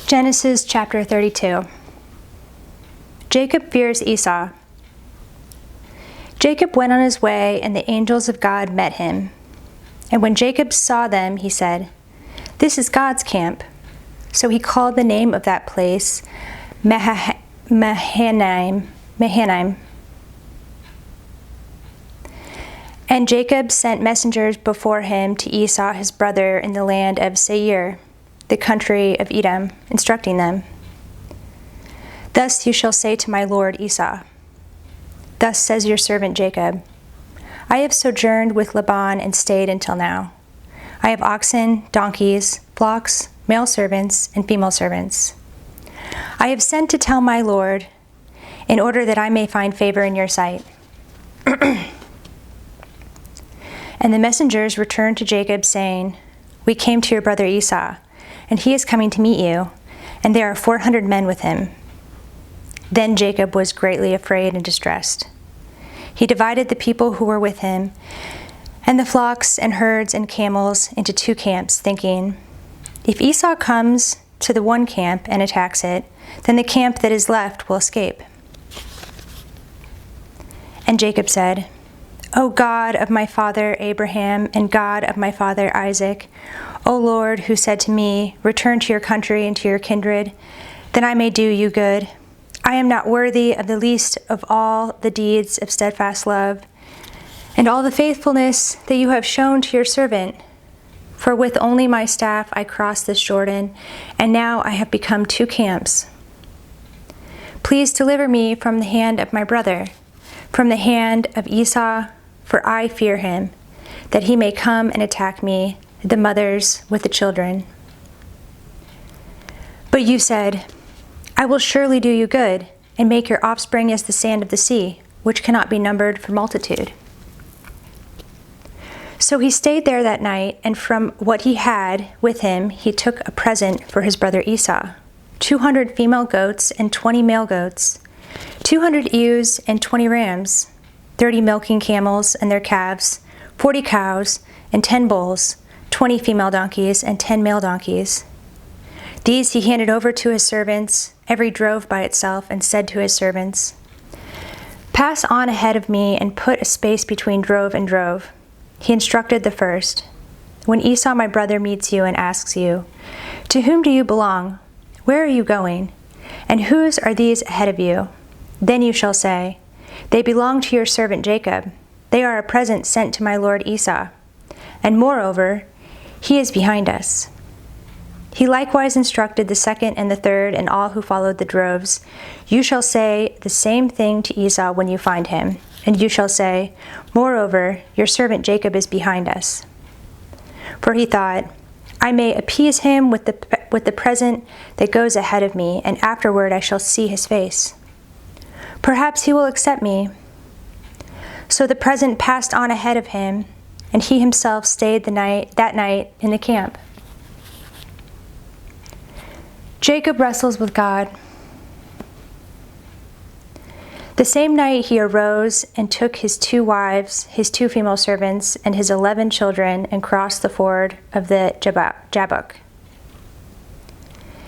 Genesis chapter 32. Jacob fears Esau. Jacob went on his way, and the angels of God met him. And when Jacob saw them, he said, "This is God's camp." So he called the name of that place Mahanaim. And Jacob sent messengers before him to Esau his brother in the land of Seir, the country of Edom, instructing them, "Thus you shall say to my lord Esau, Thus says your servant Jacob, I have sojourned with Laban and stayed until now. I have oxen, donkeys, flocks, male servants, and female servants. I have sent to tell my lord, in order that I may find favor in your sight." And the messengers returned to Jacob, saying, "We came to your brother Esau, and he is coming to meet you, and there are 400 men with him." Then Jacob was greatly afraid and distressed. He divided the people who were with him, and the flocks and herds and camels into 2 camps, thinking, "If Esau comes to the one camp and attacks it, then the camp that is left will escape." And Jacob said, "O God of my father Abraham and God of my father Isaac, O Lord, who said to me, 'Return to your country and to your kindred, that I may do you good,' I am not worthy of the least of all the deeds of steadfast love and all the faithfulness that you have shown to your servant. For with only my staff I crossed this Jordan, and now I have become 2 camps. Please deliver me from the hand of my brother, from the hand of Esau, for I fear him, that he may come and attack me, the mothers with the children. But you said, 'I will surely do you good, and make your offspring as the sand of the sea, which cannot be numbered for multitude.'" So he stayed there that night, and from what he had with him he took a present for his brother Esau, 200 female goats and 20 male goats, 200 ewes and 20 rams, 30 milking camels and their calves, 40 cows and 10 bulls, 20 female donkeys and 10 male donkeys. These he handed over to his servants, every drove by itself, and said to his servants, "Pass on ahead of me and put a space between drove and drove." He instructed the first, "When Esau my brother meets you and asks you, 'To whom do you belong? Where are you going? And whose are these ahead of you?' Then you shall say, 'They belong to your servant Jacob. They are a present sent to my lord Esau. And moreover, he is behind us.'" He likewise instructed the second and the third and all who followed the droves, "You shall say the same thing to Esau when you find him. And you shall say, 'Moreover, your servant Jacob is behind us.'" For he thought, "I may appease him with the present that goes ahead of me, and afterward I shall see his face. Perhaps he will accept me." So the present passed on ahead of him, and he himself stayed that night in the camp. Jacob wrestles with God. The same night he arose and took his 2 wives, his 2 female servants, and his 11 children, and crossed the ford of the Jabbok.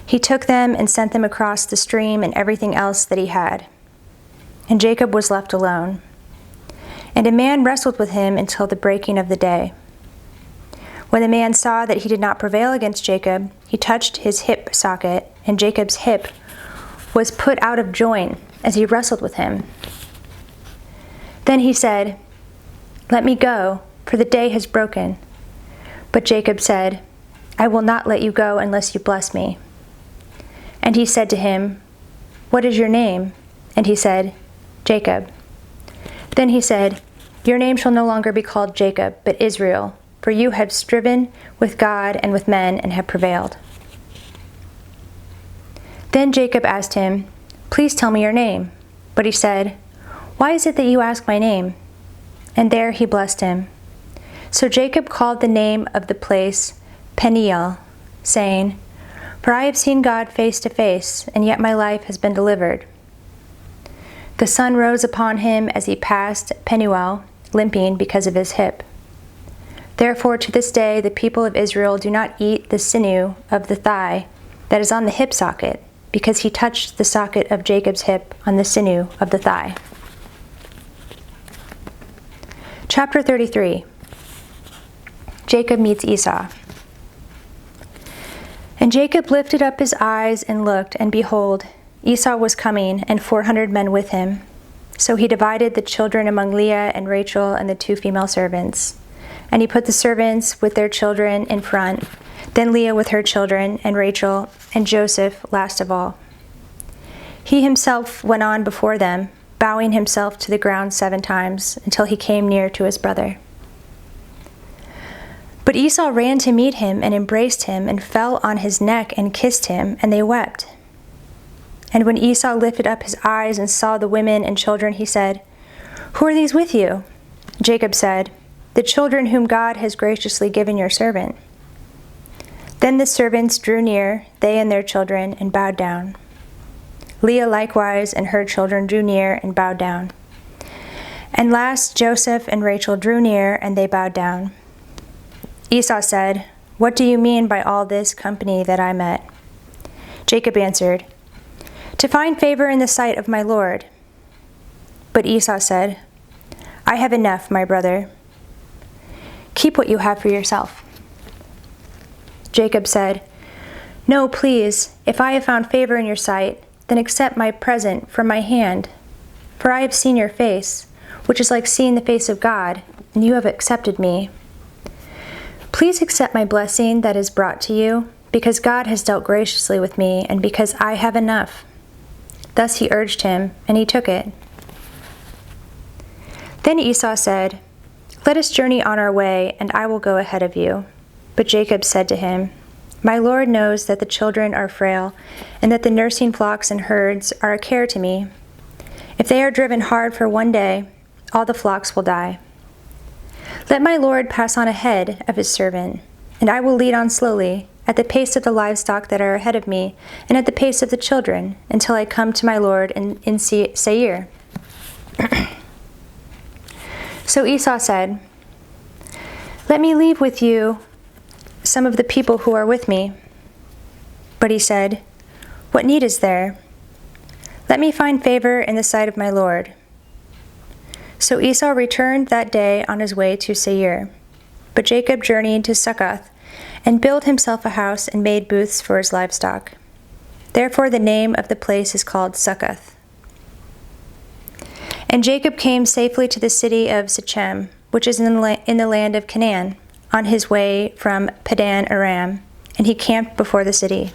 He took them and sent them across the stream and everything else that he had. And Jacob was left alone. And a man wrestled with him until the breaking of the day. When the man saw that he did not prevail against Jacob, he touched his hip socket, and Jacob's hip was put out of joint as he wrestled with him. Then he said, "Let me go, for the day has broken." But Jacob said, "I will not let you go unless you bless me." And he said to him, "What is your name?" And he said, "Jacob." Then he said, "Your name shall no longer be called Jacob, but Israel, for you have striven with God and with men and have prevailed." Then Jacob asked him, "Please tell me your name." But he said, "Why is it that you ask my name?" And there he blessed him. So Jacob called the name of the place Peniel, saying, "For I have seen God face to face, and yet my life has been delivered." The sun rose upon him as he passed Peniel, limping because of his hip. Therefore to this day the people of Israel do not eat the sinew of the thigh, that is on the hip socket, because he touched the socket of Jacob's hip on the sinew of the thigh. Chapter 33. Jacob meets Esau. And Jacob lifted up his eyes and looked, and behold, Esau was coming, and 400 men with him. So he divided the children among Leah and Rachel and the 2 female servants. And he put the servants with their children in front, then Leah with her children, and Rachel, and Joseph last of all. He himself went on before them, bowing himself to the ground 7 times, until he came near to his brother. But Esau ran to meet him and embraced him and fell on his neck and kissed him, and they wept. And when Esau lifted up his eyes and saw the women and children, he said, "Who are these with you?" Jacob said, "The children whom God has graciously given your servant." Then the servants drew near, they and their children, and bowed down. Leah likewise and her children drew near and bowed down. And last Joseph and Rachel drew near, and they bowed down. Esau said, "What do you mean by all this company that I met?" Jacob answered, "To find favor in the sight of my Lord." But Esau said, "I have enough, my brother. Keep what you have for yourself." Jacob said, "No, please, if I have found favor in your sight, then accept my present from my hand. For I have seen your face, which is like seeing the face of God, and you have accepted me. Please accept my blessing that is brought to you, because God has dealt graciously with me, and because I have enough." Thus he urged him, and he took it. Then Esau said, "Let us journey on our way, and I will go ahead of you." But Jacob said to him, "My Lord knows that the children are frail, and that the nursing flocks and herds are a care to me. If they are driven hard for one day, all the flocks will die. Let my Lord pass on ahead of his servant, and I will lead on slowly, at the pace of the livestock that are ahead of me, and at the pace of the children, until I come to my Lord in Seir." So Esau said, "Let me leave with you some of the people who are with me." But he said, "What need is there? Let me find favor in the sight of my Lord." So Esau returned that day on his way to Seir. But Jacob journeyed to Succoth, and built himself a house and made booths for his livestock. Therefore the name of the place is called Succoth. And Jacob came safely to the city of Shechem, which is in the land of Canaan, on his way from Padan Aram, and he camped before the city.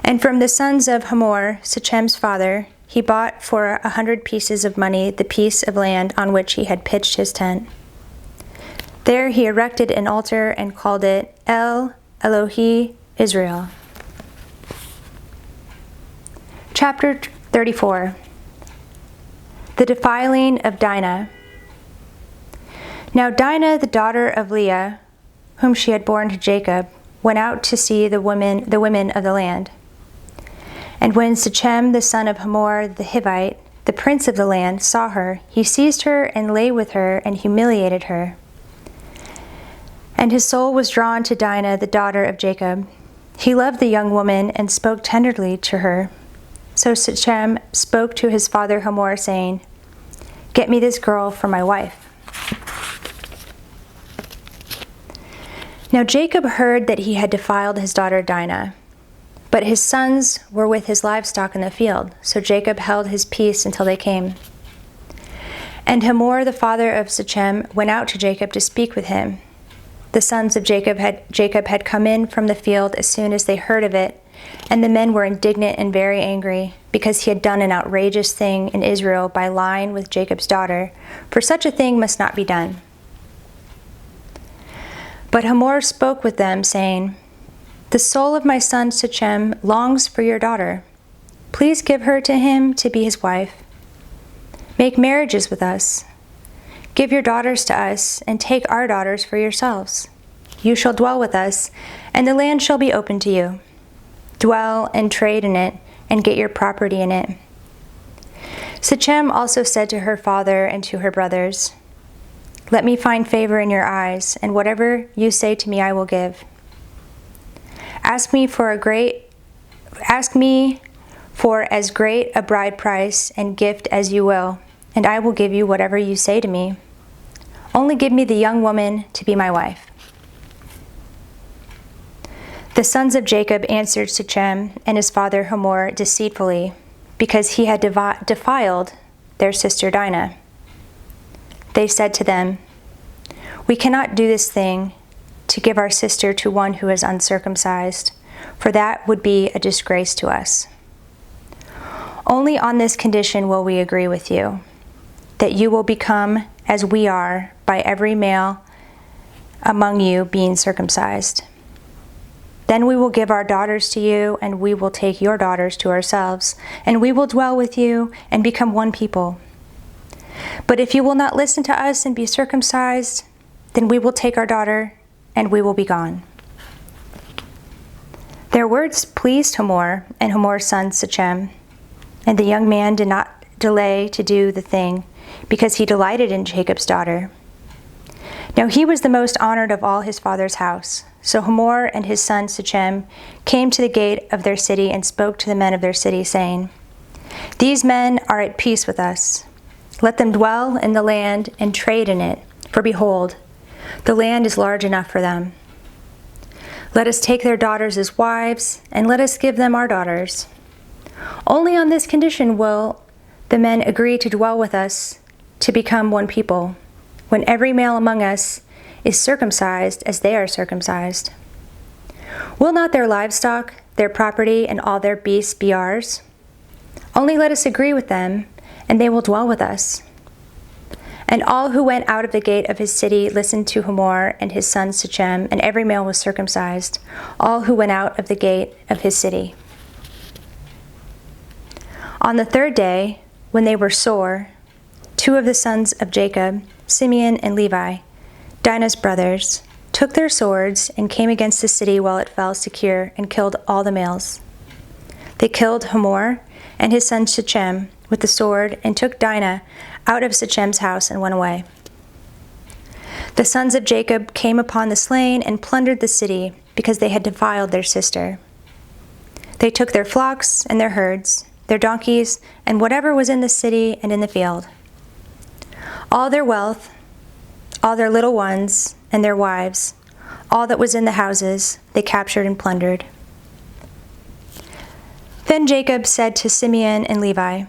And from the sons of Hamor, Shechem's father, he bought for 100 pieces of money the piece of land on which he had pitched his tent. There he erected an altar and called it El Elohi Israel. Chapter 34. The Defiling of Dinah. Now Dinah, the daughter of Leah, whom she had borne to Jacob, went out to see the women of the land. And when Shechem, the son of Hamor the Hivite, the prince of the land, saw her, he seized her and lay with her and humiliated her. And his soul was drawn to Dinah, the daughter of Jacob. He loved the young woman and spoke tenderly to her. So Shechem spoke to his father Hamor, saying, "Get me this girl for my wife." Now Jacob heard that he had defiled his daughter Dinah, but his sons were with his livestock in the field, so Jacob held his peace until they came. And Hamor, the father of Shechem, went out to Jacob to speak with him. The sons of Jacob had come in from the field as soon as they heard of it, and the men were indignant and very angry, because he had done an outrageous thing in Israel by lying with Jacob's daughter, for such a thing must not be done. But Hamor spoke with them, saying, "The soul of my son Shechem longs for your daughter. Please give her to him to be his wife. Make marriages with us. Give your daughters to us, and take our daughters for yourselves. You shall dwell with us, and the land shall be open to you. Dwell and trade in it, and get your property in it." Shechem also said to her father and to her brothers, "Let me find favor in your eyes, and whatever you say to me I will give." Ask me for as great a bride price and gift as you will, and I will give you whatever you say to me. Only give me the young woman to be my wife." The sons of Jacob answered Shechem and his father Hamor deceitfully, because he had defiled their sister Dinah. They said to them, "We cannot do this thing to give our sister to one who is uncircumcised, for that would be a disgrace to us. Only on this condition will we agree with you, that you will become as we are by every male among you being circumcised. Then we will give our daughters to you, and we will take your daughters to ourselves, and we will dwell with you and become one people. But if you will not listen to us and be circumcised, then we will take our daughter, and we will be gone." Their words pleased Hamor and Hamor's son Shechem, and the young man did not delay to do the thing, because he delighted in Jacob's daughter. Now he was the most honored of all his father's house. So Hamor and his son Shechem came to the gate of their city and spoke to the men of their city, saying, "These men are at peace with us. Let them dwell in the land and trade in it, for behold, the land is large enough for them. Let us take their daughters as wives, and let us give them our daughters. Only on this condition will the men agree to dwell with us, to become one people, when every male among us is circumcised as they are circumcised. Will not their livestock, their property, and all their beasts be ours? Only let us agree with them, and they will dwell with us." And all who went out of the gate of his city listened to Hamor and his son Shechem, and every male was circumcised, all who went out of the gate of his city. On the third day, when they were sore, two of the sons of Jacob, Simeon and Levi, Dinah's brothers, took their swords and came against the city while it fell secure and killed all the males. They killed Hamor and his son Shechem with the sword and took Dinah out of Shechem's house and went away. The sons of Jacob came upon the slain and plundered the city because they had defiled their sister. They took their flocks and their herds, their donkeys, and whatever was in the city and in the field. All their wealth, all their little ones and their wives, all that was in the houses, they captured and plundered. Then Jacob said to Simeon and Levi,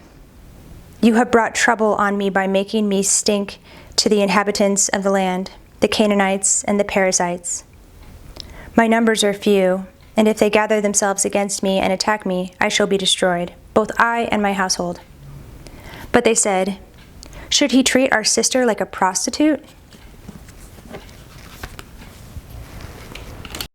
"You have brought trouble on me by making me stink to the inhabitants of the land, the Canaanites and the Perizzites. My numbers are few, and if they gather themselves against me and attack me, I shall be destroyed, both I and my household." But they said, "Should he treat our sister like a prostitute?"